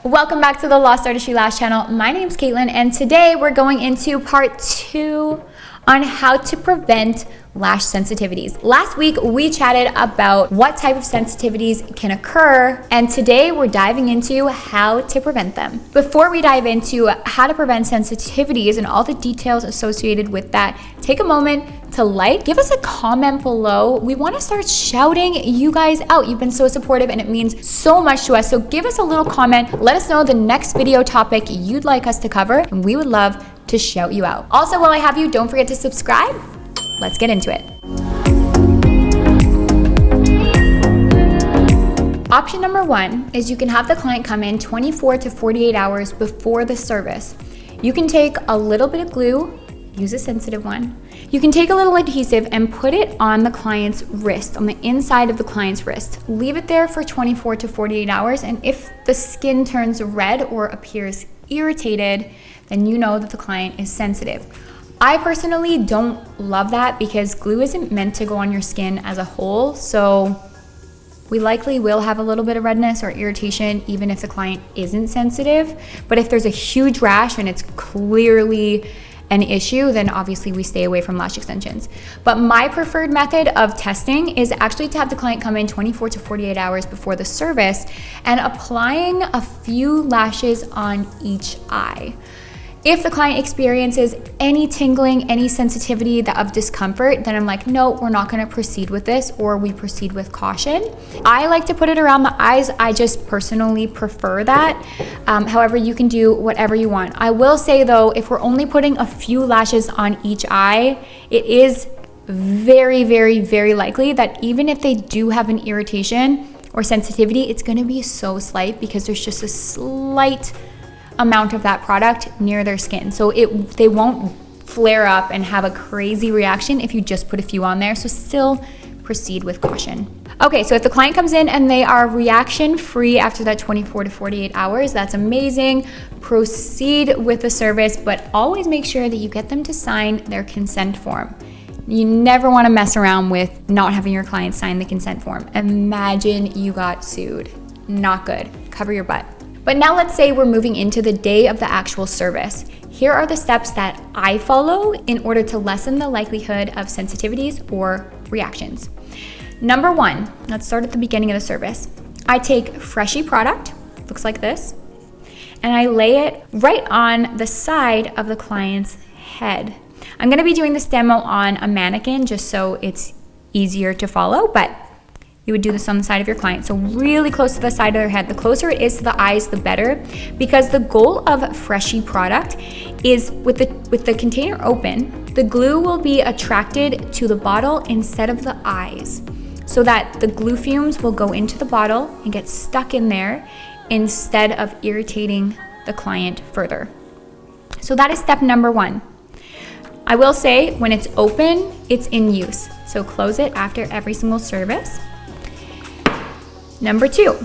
Welcome back to the Lost Artistry Lash channel. My name's Caitlin, and today we're going into part 2 on how to prevent lash sensitivities. Last week we chatted about what type of sensitivities can occur, and today we're diving into how to prevent them. Before we dive into how to prevent sensitivities and all the details associated with that, take a moment to give us a comment below. We want to start shouting you guys out. You've been so supportive and it means so much to us. So give us a little comment. Let us know the next video topic you'd like us to cover, and we would love to shout you out. Also, while I have you, don't forget to subscribe. Let's get into it. Option number 1 is you can have the client come in 24 to 48 hours before the service. You can take a little bit of glue, use a sensitive one. You can take a little adhesive and put it on the client's wrist, on the inside of the client's wrist. Leave it there for 24 to 48 hours, and if the skin turns red or appears irritated, then you know that the client is sensitive. I personally don't love that because glue isn't meant to go on your skin as a whole, so we likely will have a little bit of redness or irritation even if the client isn't sensitive. But if there's a huge rash and it's clearly an issue, then obviously we stay away from lash extensions. But my preferred method of testing is actually to have the client come in 24 to 48 hours before the service and applying a few lashes on each eye. If the client experiences any tingling, any sensitivity of discomfort, then I'm like, no, we're not gonna proceed with this, or we proceed with caution. I like to put it around the eyes. I just personally prefer that. However, you can do whatever you want. I will say though, if we're only putting a few lashes on each eye, it is very, very, very likely that even if they do have an irritation or sensitivity, it's gonna be so slight because there's just a slight amount of that product near their skin. So they won't flare up and have a crazy reaction if you just put a few on there. So still proceed with caution. Okay, so if the client comes in and they are reaction free after that 24 to 48 hours, that's amazing. Proceed with the service, but always make sure that you get them to sign their consent form. You never want to mess around with not having your client sign the consent form. Imagine you got sued. Not good. Cover your butt. But now let's say we're moving into the day of the actual service. Here are the steps that I follow in order to lessen the likelihood of sensitivities or reactions. Number 1, let's start at the beginning of the service. I take Freshie product, looks like this, and I lay it right on the side of the client's head. I'm gonna be doing this demo on a mannequin just so it's easier to follow, but you would do this on the side of your client. So really close to the side of their head. The closer it is to the eyes, the better, because the goal of Freshie product is with the container open, the glue will be attracted to the bottle instead of the eyes, so that the glue fumes will go into the bottle and get stuck in there instead of irritating the client further. So that is step number 1. I will say when it's open, it's in use. So close it after every single service. Number 2,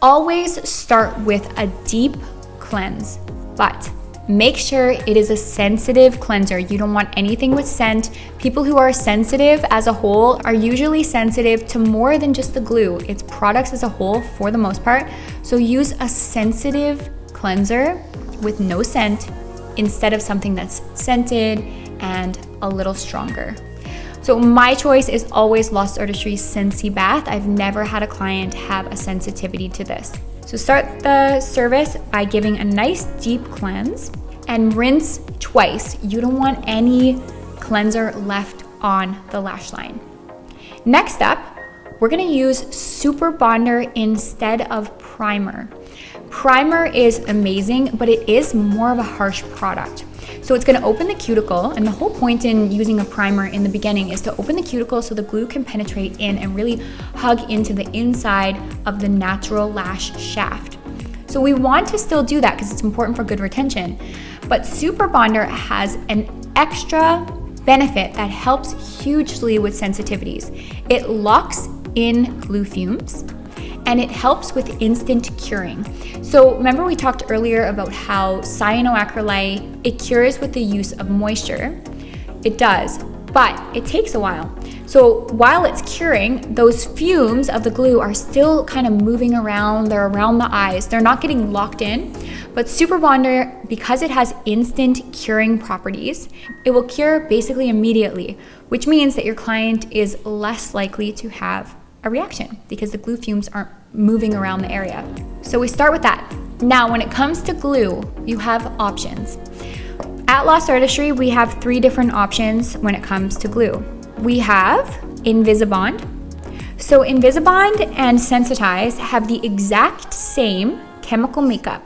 always start with a deep cleanse, but make sure it is a sensitive cleanser. You don't want anything with scent. People who are sensitive as a whole are usually sensitive to more than just the glue. It's products as a whole for the most part. So use a sensitive cleanser with no scent instead of something that's scented and a little stronger. So my choice is always Lost Artistry Scentsy Bath. I've never had a client have a sensitivity to this. So start the service by giving a nice deep cleanse and rinse twice. You don't want any cleanser left on the lash line. Next up, we're gonna use Super Bonder instead of primer. Primer is amazing, but it is more of a harsh product. So it's gonna open the cuticle, and the whole point in using a primer in the beginning is to open the cuticle so the glue can penetrate in and really hug into the inside of the natural lash shaft. So we want to still do that because it's important for good retention. But Super Bonder has an extra benefit that helps hugely with sensitivities. It locks in glue fumes, and it helps with instant curing. So remember we talked earlier about how cyanoacrylate, it cures with the use of moisture. It does, but it takes a while. So while it's curing, those fumes of the glue are still kind of moving around. They're around the eyes. They're not getting locked in. But Super Bonder, because it has instant curing properties, it will cure basically immediately, which means that your client is less likely to have a reaction because the glue fumes aren't moving around the area. So we start with that. Now, when it comes to glue, you have options. At Lash Artistry, we have 3 different options when it comes to glue. We have Invisibond. So Invisibond and Sensitize have the exact same chemical makeup.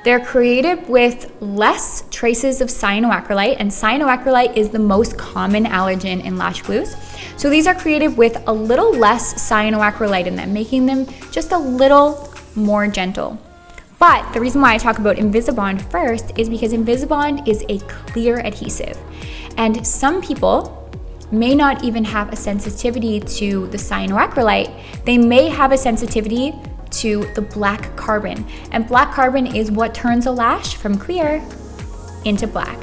They're created with less traces of cyanoacrylate, and cyanoacrylate is the most common allergen in lash glues. So these are created with a little less cyanoacrylate in them, making them just a little more gentle. But the reason why I talk about Invisibond first is because Invisibond is a clear adhesive, and some people may not even have a sensitivity to the cyanoacrylate. They may have a sensitivity to the black carbon, and black carbon is what turns a lash from clear into black.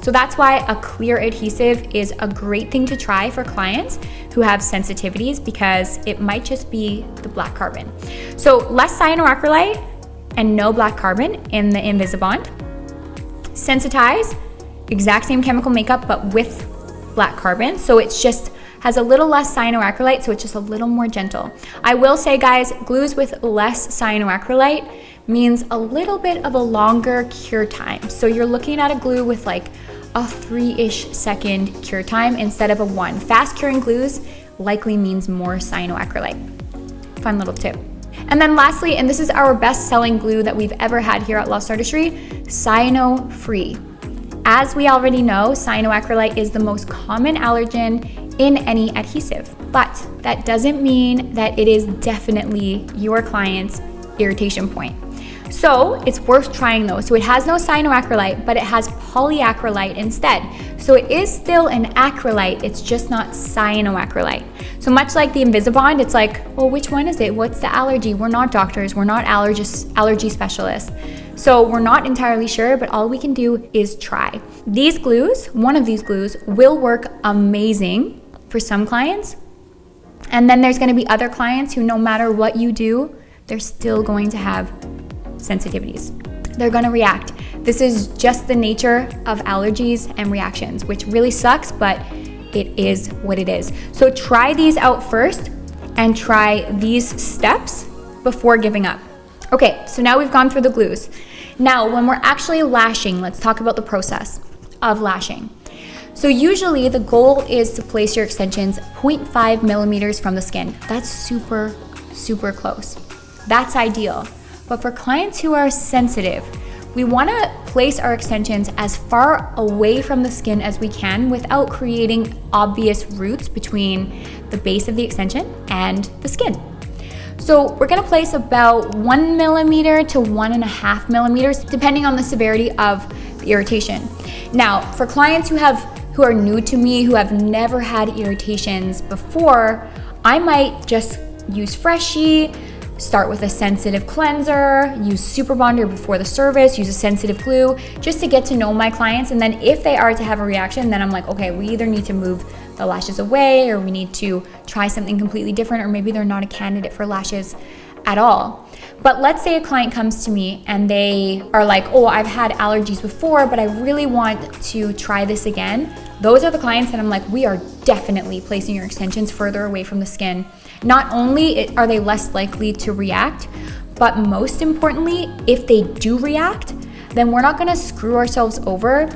So that's why a clear adhesive is a great thing to try for clients who have sensitivities, because it might just be the black carbon. So less cyanoacrylate and no black carbon in the Invisibond. Sensitize, exact same chemical makeup but with black carbon, so it's just has a little less cyanoacrylate, so it's just a little more gentle. I will say, guys, glues with less cyanoacrylate means a little bit of a longer cure time. So you're looking at a glue with like a 3-ish second cure time instead of a 1. Fast curing glues likely means more cyanoacrylate. Fun little tip. And then lastly, and this is our best selling glue that we've ever had here at Lash Artistry, cyano-free. As we already know, cyanoacrylate is the most common allergen in any adhesive, but that doesn't mean that it is definitely your client's irritation point. So it's worth trying those. So it has no cyanoacrylate, but it has polyacrylate instead. So it is still an acrylate, it's just not cyanoacrylate. So much like the Invisibond, it's like, well, which one is it? What's the allergy? We're not doctors, we're not allergy specialists. So we're not entirely sure, but all we can do is try. These glues, one of these glues, will work amazing for some clients. And then there's gonna be other clients who, no matter what you do, they're still going to have sensitivities. They're gonna react. This is just the nature of allergies and reactions, which really sucks, but it is what it is. So try these out first and try these steps before giving up. Okay, so now we've gone through the glues. Now, when we're actually lashing, let's talk about the process of lashing. So usually the goal is to place your extensions 0.5 millimeters from the skin. That's super, super close. That's ideal. But for clients who are sensitive, we want to place our extensions as far away from the skin as we can without creating obvious roots between the base of the extension and the skin. So we're going to place about 1 millimeter to 1.5 millimeters, depending on the severity of the irritation. Now, for clients who are new to me, who have never had irritations before, I might just use Freshie, start with a sensitive cleanser, use Super Bonder before the service, use a sensitive glue, just to get to know my clients. And then if they are to have a reaction, then I'm like, okay, we either need to move the lashes away, or we need to try something completely different, or maybe they're not a candidate for lashes at all. But let's say a client comes to me and they are like, oh, I've had allergies before, but I really want to try this again. Those are the clients that I'm like, we are definitely placing your extensions further away from the skin. Not only are they less likely to react, but most importantly, if they do react, then we're not gonna screw ourselves over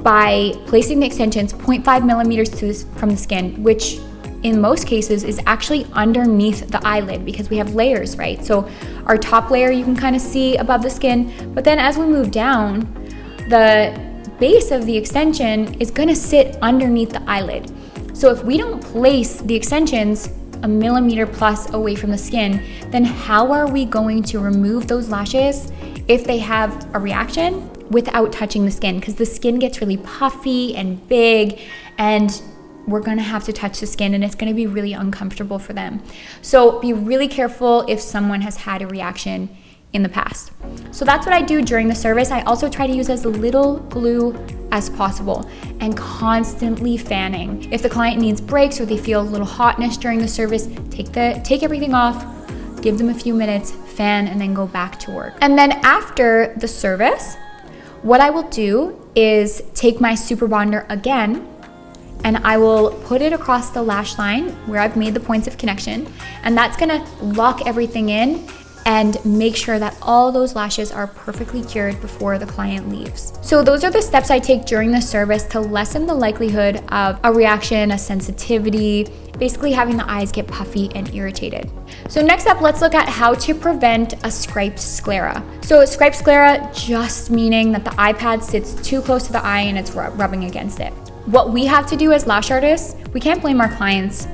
by placing the extensions 0.5 millimeters from the skin, which in most cases is actually underneath the eyelid, because we have layers, right? So our top layer you can kind of see above the skin, but then as we move down, the base of the extension is gonna sit underneath the eyelid. So if we don't place the extensions a millimeter plus away from the skin, then how are we going to remove those lashes if they have a reaction without touching the skin? Because the skin gets really puffy and big, and we're gonna have to touch the skin, and it's gonna be really uncomfortable for them. So be really careful if someone has had a reaction in the past. So that's what I do during the service. I also try to use as little glue as possible and constantly fanning. If the client needs breaks or they feel a little hotness during the service, take everything off, give them a few minutes, fan, and then go back to work. And then after the service, what I will do is take my super bonder again, and I will put it across the lash line where I've made the points of connection, and that's gonna lock everything in and make sure that all those lashes are perfectly cured before the client leaves. So those are the steps I take during the service to lessen the likelihood of a reaction, a sensitivity, basically having the eyes get puffy and irritated. So next up, let's look at how to prevent a striped sclera. So striped sclera, just meaning that the iPad sits too close to the eye and it's rubbing against it. What we have to do as lash artists, we can't blame our clients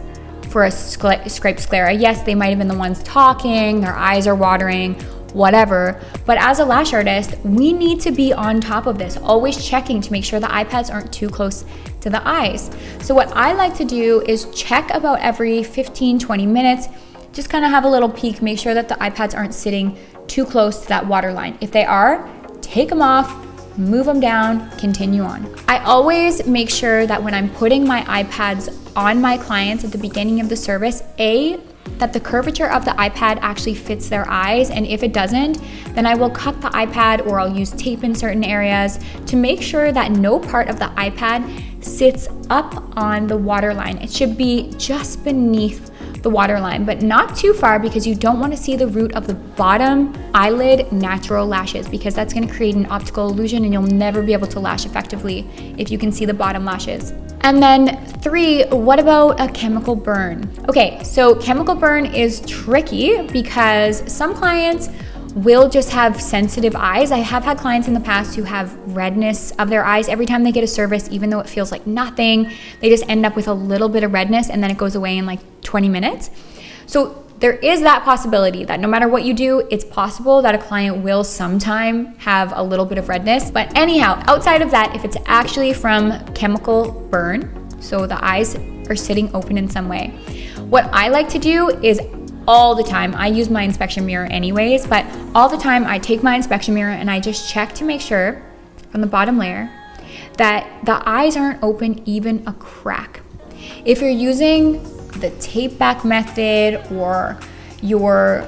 for a striped sclera. Yes, they might have been the ones talking, their eyes are watering, whatever. But as a lash artist, we need to be on top of this, always checking to make sure the iPads aren't too close to the eyes. So what I like to do is check about every 15-20 minutes, just kind of have a little peek, make sure that the iPads aren't sitting too close to that water line. If they are, take them off, move them down, continue on. I always make sure that when I'm putting my iPads on my clients at the beginning of the service, that the curvature of the iPad actually fits their eyes, and if it doesn't, then I will cut the iPad or I'll use tape in certain areas to make sure that no part of the iPad sits up on the waterline. It should be just beneath the waterline, but not too far, because you don't want to see the root of the bottom eyelid natural lashes, because that's going to create an optical illusion and you'll never be able to lash effectively if you can see the bottom lashes. And then 3, what about a chemical burn? Okay, so chemical burn is tricky because some clients will just have sensitive eyes. I have had clients in the past who have redness of their eyes every time they get a service, even though it feels like nothing. They just end up with a little bit of redness and then it goes away in like 20 minutes. So there is that possibility that no matter what you do, it's possible that a client will sometime have a little bit of redness. But anyhow, outside of that, if it's actually from chemical burn, so the eyes are sitting open in some way, what I like to do is all the time, I use my inspection mirror anyways, but all the time I take my inspection mirror and I just check to make sure from the bottom layer that the eyes aren't open even a crack. If you're using the tape back method, or you're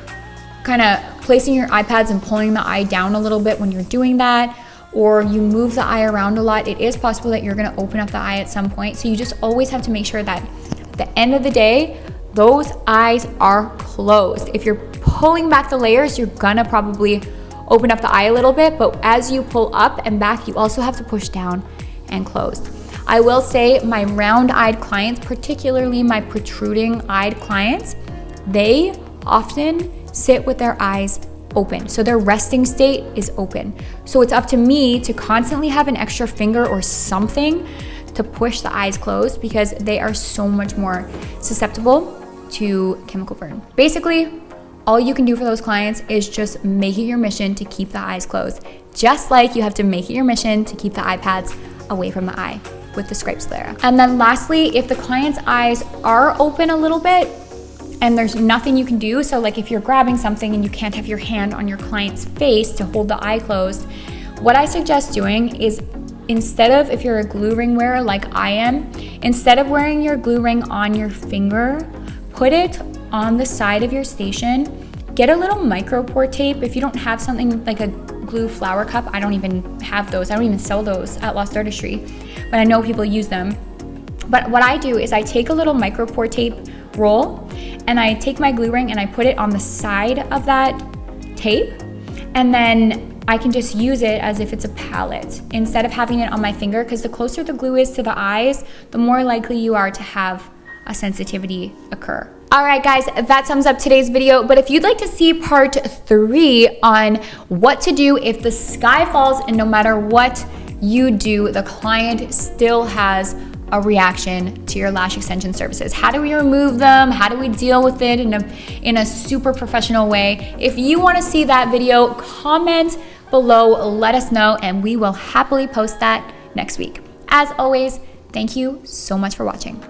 kind of placing your iPads and pulling the eye down a little bit when you're doing that, or you move the eye around a lot, it is possible that you're going to open up the eye at some point. So you just always have to make sure that at the end of the day, those eyes are closed. If you're pulling back the layers, you're gonna probably open up the eye a little bit, but as you pull up and back, you also have to push down and close. I will say my round-eyed clients, particularly my protruding-eyed clients, they often sit with their eyes open. So their resting state is open. So it's up to me to constantly have an extra finger or something to push the eyes closed, because they are so much more susceptible to chemical burn. Basically, all you can do for those clients is just make it your mission to keep the eyes closed, just like you have to make it your mission to keep the iPads away from the eye with the striped sclera. And then lastly, if the client's eyes are open a little bit and there's nothing you can do, so like if you're grabbing something and you can't have your hand on your client's face to hold the eye closed, what I suggest doing is, instead of, if you're a glue ring wearer like I am, instead of wearing your glue ring on your finger, put it on the side of your station. Get a little micro pour tape. If you don't have something like a glue flower cup, I don't even have those. I don't even sell those at Lost Artistry, but I know people use them. But what I do is I take a little micro pour tape roll and I take my glue ring and I put it on the side of that tape, and then I can just use it as if it's a palette instead of having it on my finger, because the closer the glue is to the eyes, the more likely you are to have a sensitivity occur. All right, guys, that sums up today's video. But if you'd like to see part 3 on what to do if the sky falls and no matter what you do, the client still has a reaction to your lash extension services, how do we remove them? How do we deal with it in a super professional way? If you want to see that video, comment below, let us know, and we will happily post that next week. As always, thank you so much for watching.